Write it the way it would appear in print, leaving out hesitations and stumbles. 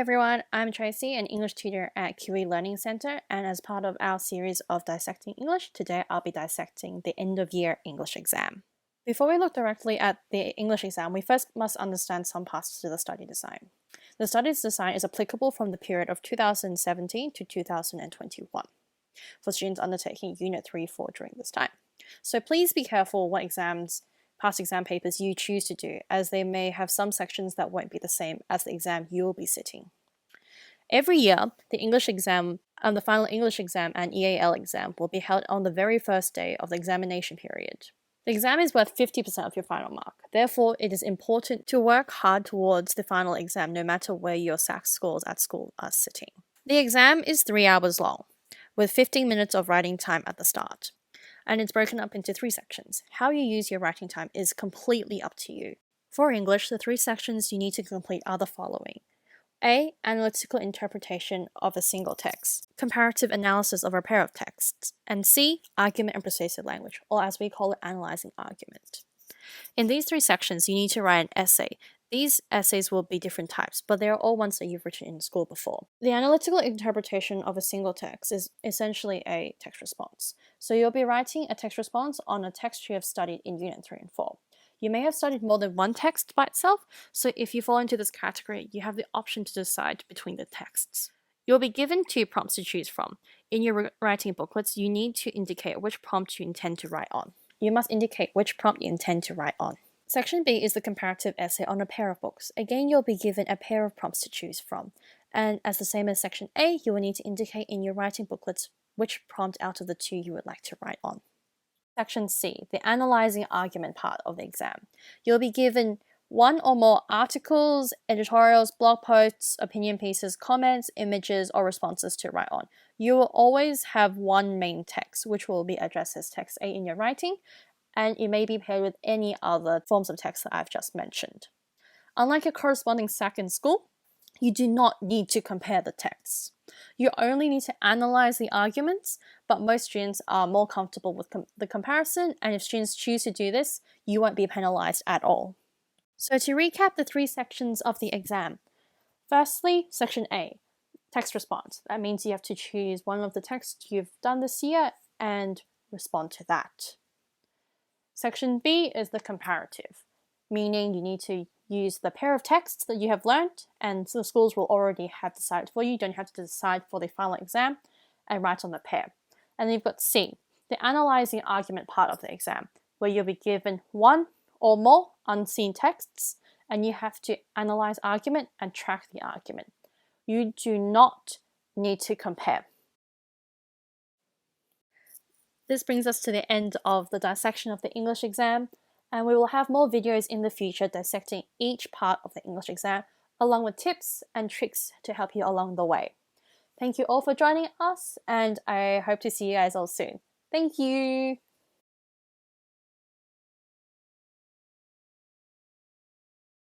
everyone, I'm Tracy, an English tutor at QE Learning Centre, and as part of our series of Dissecting English, today I'll be dissecting the end-of-year English exam. Before we look directly at the English exam, we first must understand some parts to the study design. The study design is applicable from the period of 2017 to 2021 for students undertaking Unit 3-4 during this time. So please be careful what past exam papers you choose to do, as they may have some sections that won't be the same as the exam you will be sitting. Every year, the English exam, the final English exam and EAL exam will be held on the very first day of the examination period. The exam is worth 50% of your final mark. Therefore, it is important to work hard towards the final exam no matter where your SAC scores at school are sitting. The exam is 3 hours long, with 15 minutes of writing time at the start. And it's broken up into 3 sections. How you use your writing time is completely up to you. For English, the 3 sections you need to complete are the following. A. Analytical interpretation of a single text. Comparative analysis of a pair of texts. And C. Argument and persuasive language, or as we call it, analyzing argument. In these 3 sections, you need to write an essay. These essays will be different types, but they are all ones that you've written in school before. The analytical interpretation of a single text is essentially a text response. So you'll be writing a text response on a text you have studied in Unit 3 and 4. You may have studied more than one text by itself, so if you fall into this category, you have the option to decide between the texts. You'll be given 2 prompts to choose from. In your writing booklets, you need to indicate which prompt you intend to write on. You must indicate which prompt you intend to write on. Section B is the comparative essay on a pair of books. Again, you'll be given a pair of prompts to choose from. And as the same as Section A, you will need to indicate in your writing booklets which prompt out of the 2 you would like to write on. Section C, the analyzing argument part of the exam. You'll be given 1 or more articles, editorials, blog posts, opinion pieces, comments, images, or responses to write on. You will always have 1 main text, which will be addressed as text A in your writing, and it may be paired with any other forms of text that I've just mentioned. Unlike a corresponding SAC in school, you do not need to compare the texts. You only need to analyze the arguments, but most students are more comfortable with the comparison, and if students choose to do this, you won't be penalized at all. So to recap the 3 sections of the exam. Firstly, Section A, text response. That means you have to choose one of the texts you've done this year and respond to that. Section B is the comparative, meaning you need to use the pair of texts that you have learned, and the schools will already have decided for you. You don't have to decide for the final exam and write on the pair. And then you've got C, the analyzing argument part of the exam, where you'll be given 1 or more unseen texts, and you have to analyze argument and track the argument. You do not need to compare. This brings us to the end of the dissection of the English exam, and we will have more videos in the future dissecting each part of the English exam, along with tips and tricks to help you along the way. Thank you all for joining us, and I hope to see you guys all soon. Thank you!